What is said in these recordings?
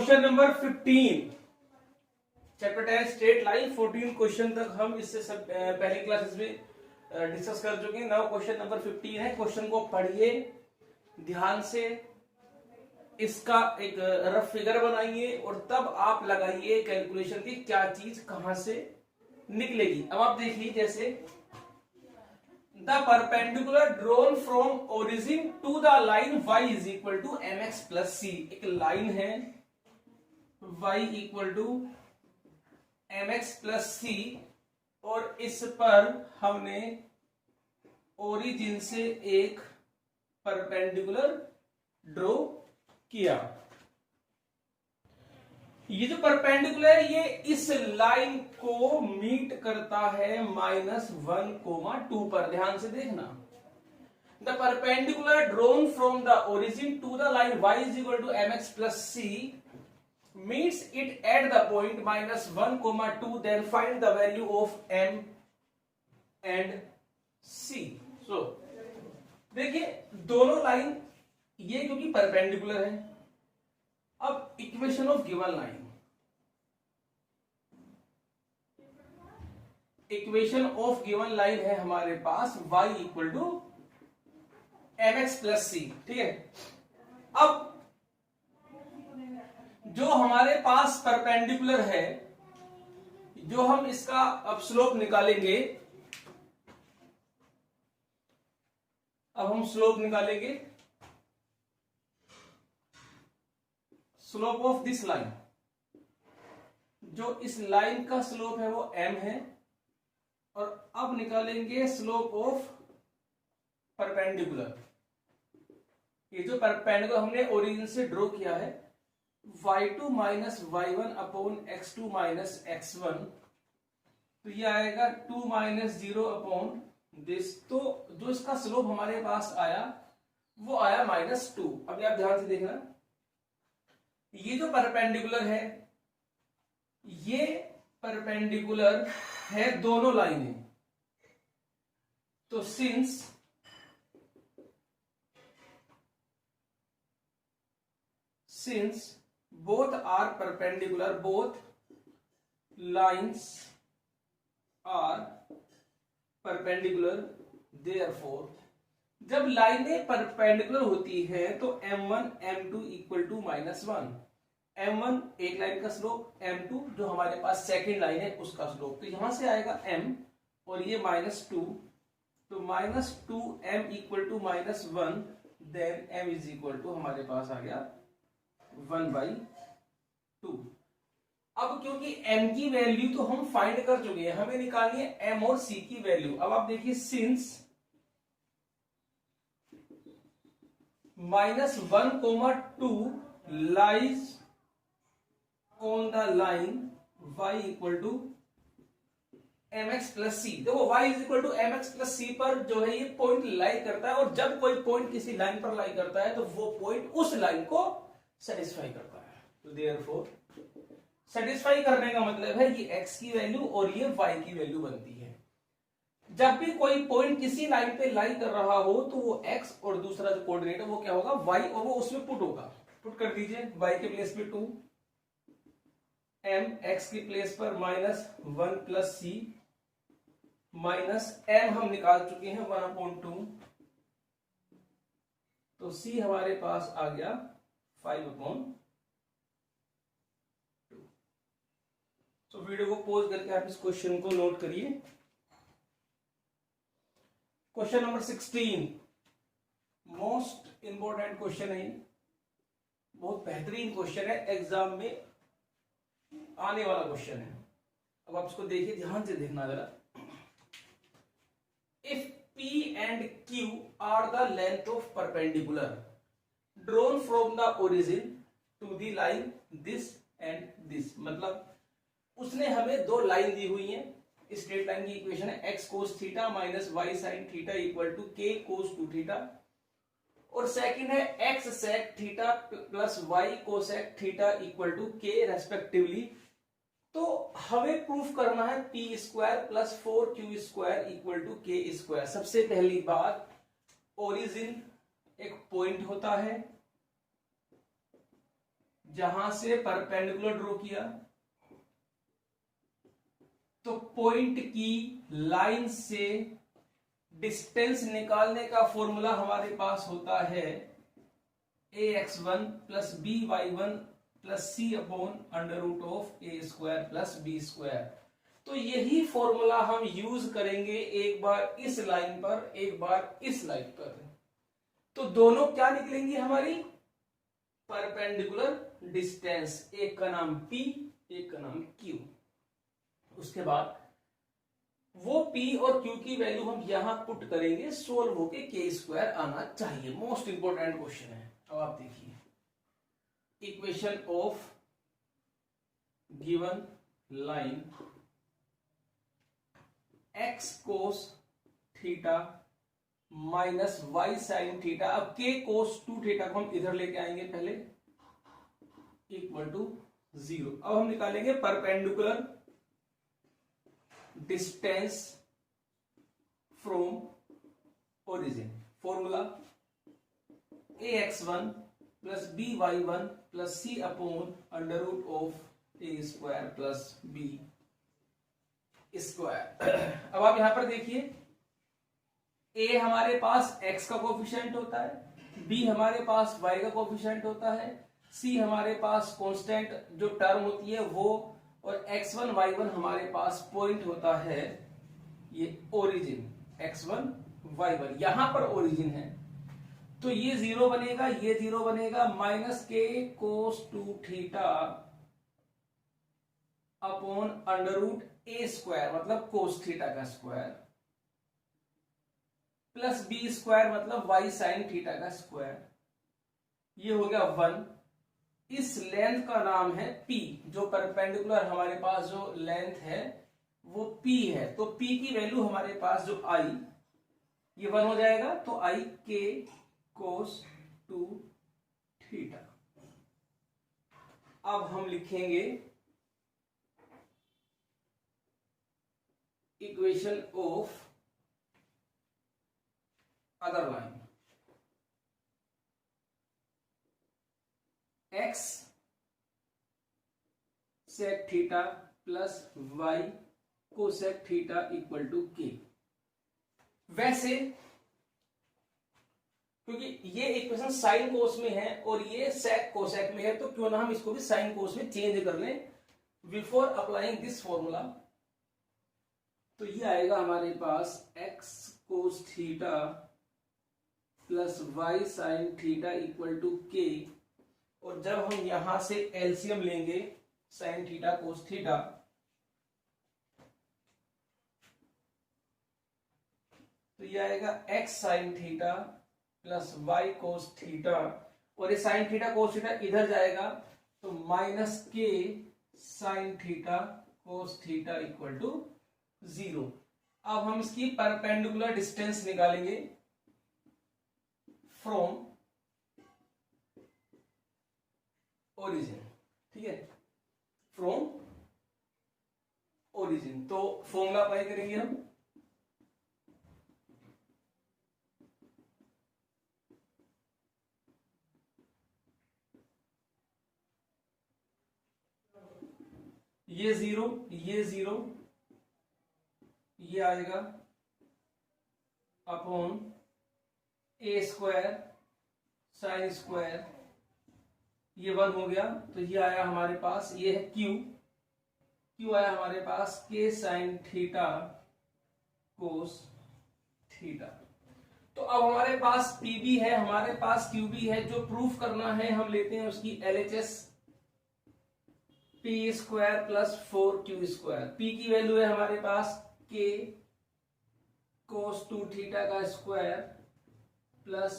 Question number 15 chapter 10 straight line. 14 question तक हम इससे सब पहले क्लासेस में डिस्कस कर चुके हैं। नाउ क्वेश्चन नंबर 15 है। क्वेश्चन को पढ़िए ध्यान से, इसका एक रफ फिगर बनाइए और तब आप लगाइए कैलकुलेशन की क्या चीज कहां से निकलेगी। अब आप देखिए, जैसे the perpendicular drawn from origin to the line y is equal to mx plus c। एक लाइन है y equal to mx plus c और इस पर हमने ओरिजिन से एक परपेंडिकुलर ड्रॉ किया। ये जो परपेंडिकुलर है ये इस लाइन को मीट करता है -1,2 पर। ध्यान से देखना, the perpendicular drawn from the origin to the line y is equal to mx plus c meets it at the point -1,2, then find the value of m and c। so देखिए दोनों line ये क्योंकि perpendicular है। अब equation of given line, equation of given line है हमारे पास y equal to mx plus c। ठीक है, अब जो हमारे पास परपेंडिकुलर है, जो हम इसका अब स्लोप निकालेंगे, अब हम स्लोप निकालेंगे, स्लोप ऑफ दिस लाइन। जो इस लाइन का स्लोप है वो m है, और अब निकालेंगे स्लोप ऑफ परपेंडिकुलर। ये जो परपेंडिकुलर हमने ओरिजिन से ड्रॉ किया है y2 minus y1 upon x2 minus x1, तो ये आएगा 2 माइनस 0 अपॉन दिस। तो जो इसका स्लोप हमारे पास आया वो आया -2। अभी आप ध्यान से देखना, ये जो परपेंडिकुलर है ये परपेंडिकुलर है दोनों लाइनें। तो since both are perpendicular, both lines are perpendicular, therefore जब लाइनें परपेंडिकुलर होती है तो m1 m2 equal to -1। m1 एक लाइन का स्लोप, m2 जो हमारे पास सेकंड लाइन है उसका स्लोप। तो यहां से आएगा m और ये -2, तो -2m equal to -1, then m is equal to हमारे पास आ गया 1/2। अब क्योंकि m की वैल्यू तो हम फाइंड कर चुके हैं, हमें निकालनी है m और c की वैल्यू। अब आप देखिए, since -1,2 lies on the line y equal to mx plus c। देखो y is equal to mx plus c पर जो है ये पॉइंट लाई करता है, और जब कोई पॉइंट किसी लाइन पर लाई करता है तो वो पॉइंट उस लाइन को सेटिस्फाई करता है। तो देयरफॉर सेटिस्फाई करने का मतलब है ये x की वैल्यू और ये y की वैल्यू बनती है। जब भी कोई पॉइंट किसी लाइन पे लाई कर रहा हो तो वो x और दूसरा जो कोऑर्डिनेट है वो क्या होगा, y, और वो उसमें पुट होगा। पुट कर दीजिए, y के प्लेस पे 2, m x के प्लेस पर -1 प्लस c, माइनस m हम निकाल चुके हैं 1/2, तो c हमारे पास आ गया 5/2। तो वीडियो को पॉज करके आप इस क्वेश्चन को नोट करिए। Question number 16 most important question है, बहुत बेहतरीन क्वेश्चन है, एग्जाम में आने वाला क्वेश्चन है। अब आप इसको देखिए, ध्यान से देखना जरा। If P and Q are the length of perpendicular drawn from the origin to the line this and this, मतलब उसने हमें दो लाइन दी हुई है। स्ट्रेट लाइन की इक्वेशन है x cos theta minus y sin theta equal to k cos 2 theta, और सेकंड है x sec theta plus y cosec theta equal to k respectively. तो हमें प्रूफ करना है p square plus 4q square equal to k square. सबसे पहली बात, origin एक पॉइंट होता है जहां से परपेंडिकुलर ड्रॉ किया तो पॉइंट की लाइन से डिस्टेंस निकालने का फॉर्मूला हमारे पास होता है ax1 plus by1 plus c upon under root of a square plus b square. तो यही फॉर्मूला हम यूज करेंगे एक बार इस लाइन पर, एक बार इस लाइन पर। तो दोनों क्या निकलेंगी हमारी? परपेंडिकुलर डिस्टेंस, एक का नाम p, एक का नाम q। उसके बाद वो p और q की वैल्यू हम यहां पुट करेंगे, सोल्व होके k स्क्वायर आना चाहिए। मोस्ट इंपोर्टेंट क्वेश्चन है। अब आप देखिए equation of given line x cos theta minus y sin theta. अब k cos 2 थीटा को हम इधर लेके आएंगे पहले, इक्वल टू 0। अब हम निकालेंगे perpendicular distance from origin. Formula ax1 plus by1 plus c upon under root of a square plus b square. अब आप यहां पर देखिए, a हमारे पास x का कोफिशिएंट होता है, b हमारे पास y का कोफिशिएंट होता है, c हमारे पास कांस्टेंट जो टर्म होती है वो, और x1 y1 हमारे पास पॉइंट होता है ये ओरिजिन x1 y1, यहां पर ओरिजिन है। तो ये 0 बनेगा, ये 0 बनेगा, minus k cos 2 theta upon under root a square मतलब cos थीटा का स्क्वायर, प्लस b स्क्वायर मतलब y sin थीटा का स्क्वायर। ये हो गया 1। इस लेंथ का नाम है p, जो परपेंडिकुलर हमारे पास जो लेंथ है वो p है। तो p की वैल्यू हमारे पास जो i, ये 1 हो जाएगा, तो i k cos 2 थीटा। अब हम लिखेंगे equation of other line x sec theta plus y cosec theta equal to k। वैसे क्योंकि ये इक्वेशन साइन कोस में है और ये सेक कोसेक में है, तो क्यों ना हम इसको भी साइन कोस में चेंज कर लें बिफोर अप्लाइंग दिस फॉर्मूला। तो ये आएगा हमारे पास x cos theta plus y sine theta equal to k, और जब हम यहां से एलसीएम लेंगे साइन थीटा कोस थीटा, तो ये आएगा x sine theta plus y cos theta, और ये साइन थीटा कोस थीटा इधर जाएगा तो minus k sine theta cos theta equal to 0। अब हम इसकी परपेंडिकुलर डिस्टेंस निकालेंगे फ्रॉम ओरिजिन। ठीक है, फ्रॉम ओरिजिन। तो फॉर्मूला अप्लाई करेंगे हम, ये 0, ये 0, ये आएगा upon a square sine square, ये 1 हो गया, तो ये आया हमारे पास, ये है q आया हमारे पास k sine theta cos theta. तो अब हमारे पास pb है, हमारे पास qb है। जो प्रूफ करना है हम लेते हैं उसकी LHS, p square plus 4q square. p की वैल्यू है हमारे पास k कोस 2 थीटा का square plus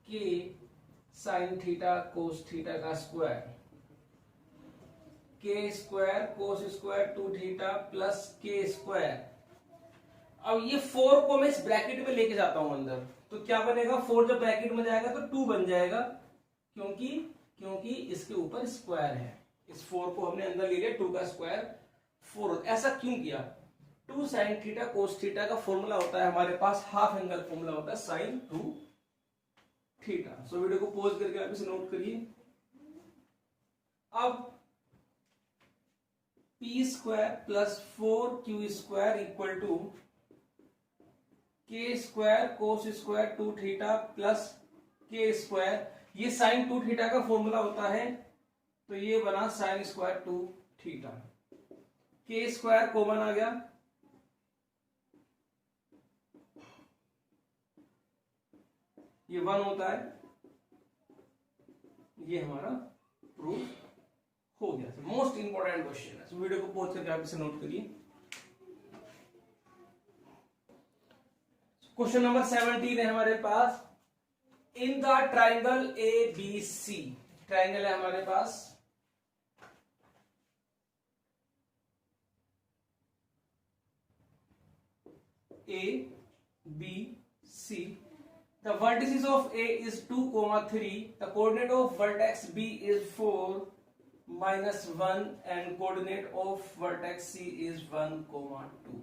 k sine theta cos theta का square, k square cos square 2 theta plus k square. अब ये 4 को मैं इस ब्रैकेट में लेके जाता हूं अंदर, तो क्या बनेगा? 4 जब ब्रैकेट में जाएगा तो 2 बन जाएगा, क्योंकि इसके ऊपर स्क्वायर है। इस 4 को हमने अंदर ले लिया, 2 का स्क्वायर 4। ऐसा क्यों किया? 2 साइन थीटा कोस थीटा का फॉर्मूला होता है हमारे पास, हाफ एंगल फॉर्मूला होता है साइन 2 थीटा। सो वीडियो को पॉज करके आप इसे नोट करिए। अब p square plus 4q square equal to k square cos square 2 theta plus k square, ये साइन 2 थीटा का फॉर्मूला होता है, तो ये बना sine square 2 theta. K square common आ गया, ये 1 होता है, ये हमारा प्रूफ हो गया। मोस्ट इंपॉर्टेंट क्वेश्चन है, वीडियो को पॉज करके आप इसे नोट करिए। क्वेश्चन नंबर 17 है हमारे पास, in the triangle A B C, triangle है हमारे पास A B C, the vertices of A is 2, 3, the coordinate of vertex B is 4, -1 and coordinate of vertex C is 1, 2.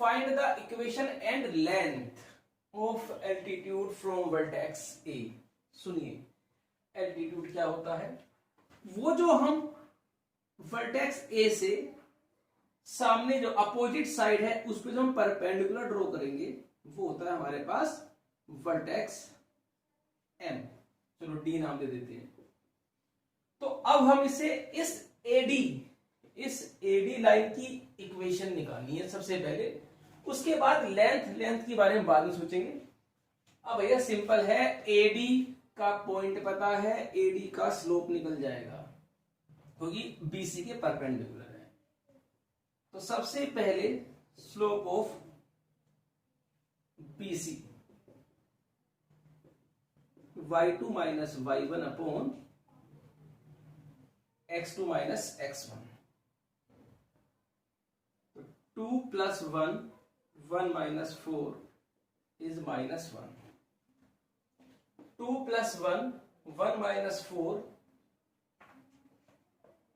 Find the equation and length of altitude from vertex A. सुनिए, altitude क्या होता है? वो जो हम vertex A से सामने जो अपोजिट साइड है उस पर जो हम परपेंडिकुलर ड्रॉ करेंगे वो होता है हमारे पास वर्टेक्स M, चलो D नाम दे देते हैं। तो अब हम इसे इस AD लाइन की इक्वेशन निकालनी है सबसे पहले, उसके बाद लेंथ के बारे में बाद में सोचेंगे। अब भैया सिंपल है, AD का पॉइंट पता है, AD का स्लोप निकल जाएगा क्योंकि BC के परपेंडिकुलर है। तो सबसे पहले slope of BC y2 minus y1 upon x2 minus x1, 2 plus 1 1 minus 4 is -1, 2 plus 1 1 minus 4,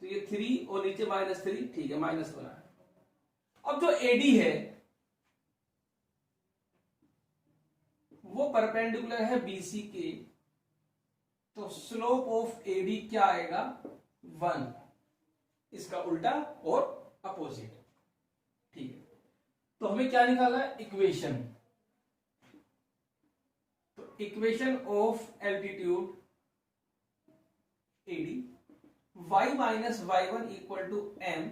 तो ये 3 और नीचे -3, ठीक है, -1 है। अब जो AD है वो परपेंडिकुलर है BC के, तो स्लोप ऑफ AD क्या आएगा 1, इसका उल्टा और अपोजिट, ठीक है। तो हमें क्या निकालना है, इक्वेशन। तो equation of altitude AD, y minus y1 equal to m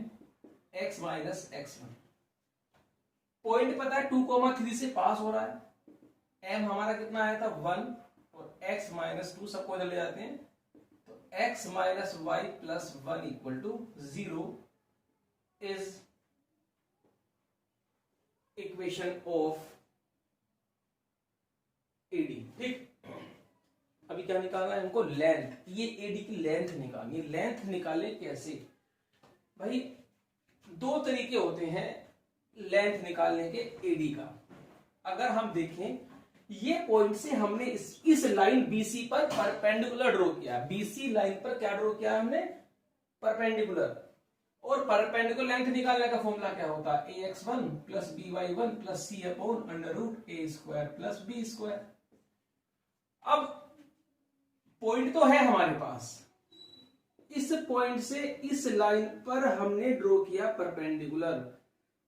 x minus x1। Point पता है 2,3 से पास हो रहा है, m हमारा कितना आया था 1 और x माइनस 2 सबको इधर ले जाते हैं, तो x minus y plus 1 equal to 0 is equation of AD, ठीक। अभी क्या निकालना है हमको, लेंथ। ये AD की लेंथ निकालनी है। लेंथ निकाले कैसे भाई, दो तरीके होते हैं लेंथ निकालने के AD का। अगर हम देखें, ये पॉइंट से हमने इस लाइन BC पर परपेंडिकुलर ड्रॉ किया, BC लाइन पर क्या ड्रॉ किया हमने, परपेंडिकुलर। और परपेंडिकुलर लेंथ निकालने का फॉर्मूला क्या होता है, ax1 plus by1 plus c upon under root a square plus b square. अब पॉइंट तो है हमारे पास, इस पॉइंट से इस लाइन पर हमने ड्रॉ किया परपेंडिकुलर,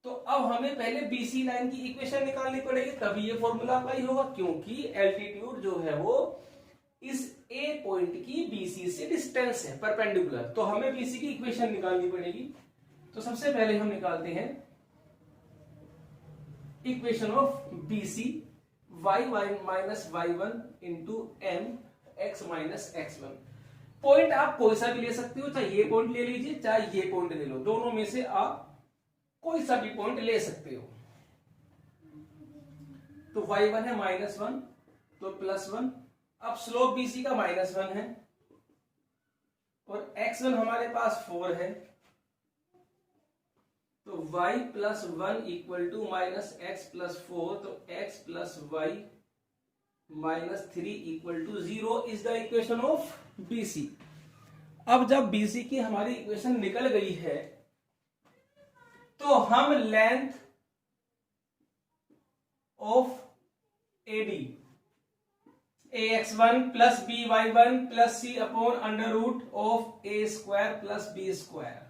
तो अब हमें पहले BC लाइन की इक्वेशन निकालनी पड़ेगी, तभी ये फॉर्मूला अप्लाई होगा, क्योंकि एल्टीट्यूड जो है वो इस A पॉइंट की BC से डिस्टेंस है परपेंडिकुलर, तो हमें BC की इक्वेशन निकालनी पड़ेगी। तो सबसे पहले हम निकालते हैं equation of BC, y minus y1 into m x minus x1। Point आप कोई सा भी ले सकते हो, चाहे ये पॉइंट ले लीजिए चाहे ये पॉइंट ले लो, दोनों में से आप कोई सा भी पॉइंट ले सकते हो। तो y1 है -1 तो +1, अब स्लोप BC का -1 है और x1 हमारे पास 4 है, तो y plus 1 equal to minus x plus 4, तो x plus y minus 3 equal to 0 is the equation of BC। अब जब BC की हमारी इक्वेशन निकल गई है, तो हम length of AD ax1 plus by1 plus c upon under root of a square plus b square.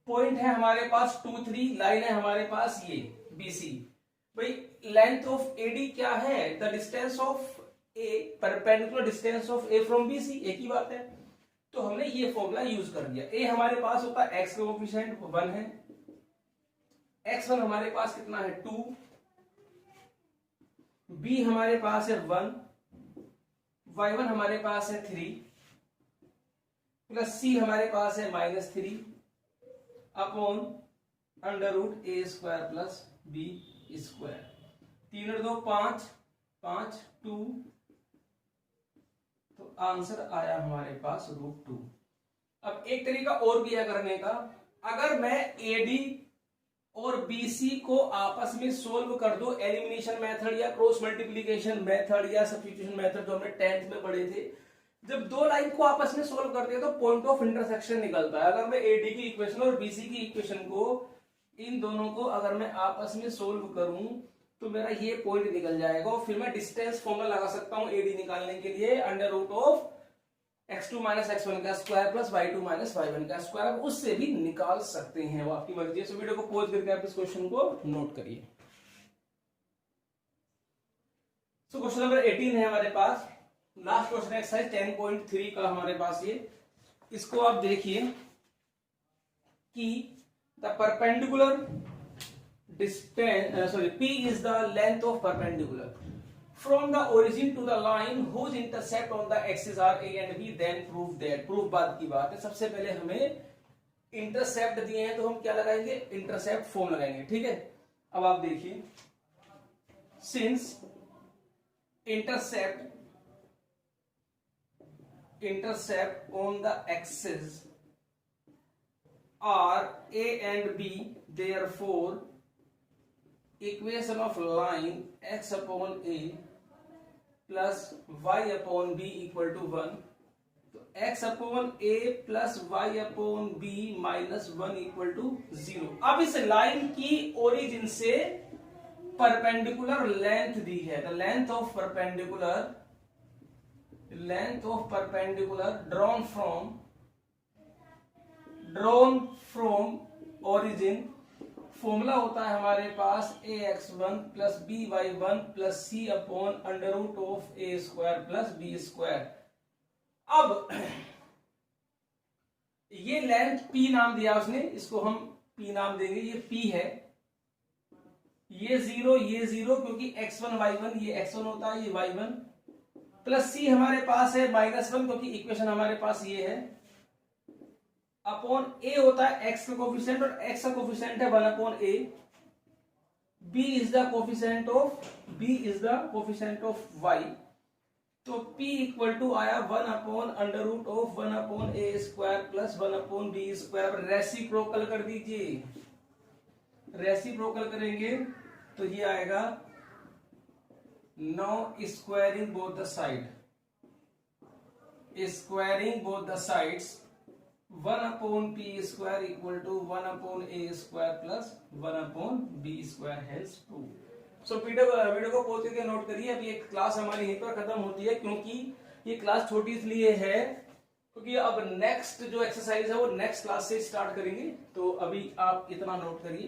Point है हमारे पास 2 3, लाइन है हमारे पास ये BC। भाई लेंथ ऑफ AD क्या है? The distance of A perpendicular distance of A from BC, एक ही बात है। तो हमने ये फॉर्मूला यूज कर दिया। A हमारे पास होता है x का कोएफिशिएंट 1 है, x1 हमारे पास कितना है 2, B हमारे पास है 1, y1 हमारे पास है 3 प्लस C हमारे पास है -3 upon under root A square plus B square. 3 और 2 5, 5 2, तो आंसर आया हमारे पास √2। अब एक तरीका और भी है करने का, अगर मैं AD और BC को आपस में सोल्व कर दो एलिमिनेशन मेथड या क्रॉस मल्टीप्लिकेशन मेथड या सब्स्टिट्यूशन मेथड जो हमने 10th में पढ़े थे, जब दो लाइन को आपस में सोल्व करते हैं तो पॉइंट ऑफ इंटरसेक्शन निकलता है। अगर मैं AD की इक्वेशन और BC की इक्वेशन को, इन दोनों को अगर मैं आपस में सोल्व करूं तो मेरा ये पॉइंट निकल जाएगा और फिर मैं डिस्टेंस फॉर्मूला लगा सकता हूं AD निकालने के लिए, under root of x2 minus x1 का square plus y2 minus y1 का स्क्वायर। अब उससे भी निकाल सकते हैं, वो आपकी मर्जी है। सो वीडियो को पॉज करके आप इस क्वेश्चन को नोट करिए। सो क्वेश्चन नंबर 18 है हमारे पास, लास्ट क्वेश्चन एक्सरसाइज 10.3 का हमारे पास ये। इसको आप देखिए कि the perpendicular distance P is the length of perpendicular from the origin to the line whose intercept on the axis are A and B, then prove that। Proof बाद की बात है। सबसे पहले हमें इंटरसेप्ट दिए हैं तो हम क्या लगाएंगे? इंटरसेप्ट फॉर्म लगाएंगे, ठीक है। अब आप देखिए, since intercept on the axis are A and B, therefore equation of line x upon A plus y upon B equal to 1, तो x upon A plus y upon B minus 1 equal to 0। अब इस line की origin से perpendicular length दी है, the length of perpendicular drawn from origin. Formula होता है हमारे पास ax1 plus by1 plus c upon under root of a square plus b square. अब ये लेंथ p नाम दिया उसने, इसको हम p नाम देंगे, ये p है, ये 0 क्योंकि x1 y1, ये x1 होता है, ये y1 प्लस c हमारे पास है -1 क्योंकि इक्वेशन हमारे पास ये है, अपॉन a होता है x का कोफिशिएंट और x का कोफिशिएंट है 1 upon a, b is the coefficient of y, तो p इक्वल टू आया 1 upon under root of 1 upon a square plus 1 upon b square. Reciprocal कर दीजिए, रेसिप्रोकल करेंगे तो ये आएगा 9 squaring both the sides 1 upon p square equal to 1 upon a square plus 1 upon b square, hence prove. So video को pause करके note करिए। अभी एक क्लास हमारी यहीं पर खत्म होती है, क्योंकि ये क्लास छोटी इसलिए है क्योंकि अब नेक्स्ट जो एक्सरसाइज है वो नेक्स्ट क्लास से स्टार्ट करेंगे। तो अभी आप इतना नोट करिए।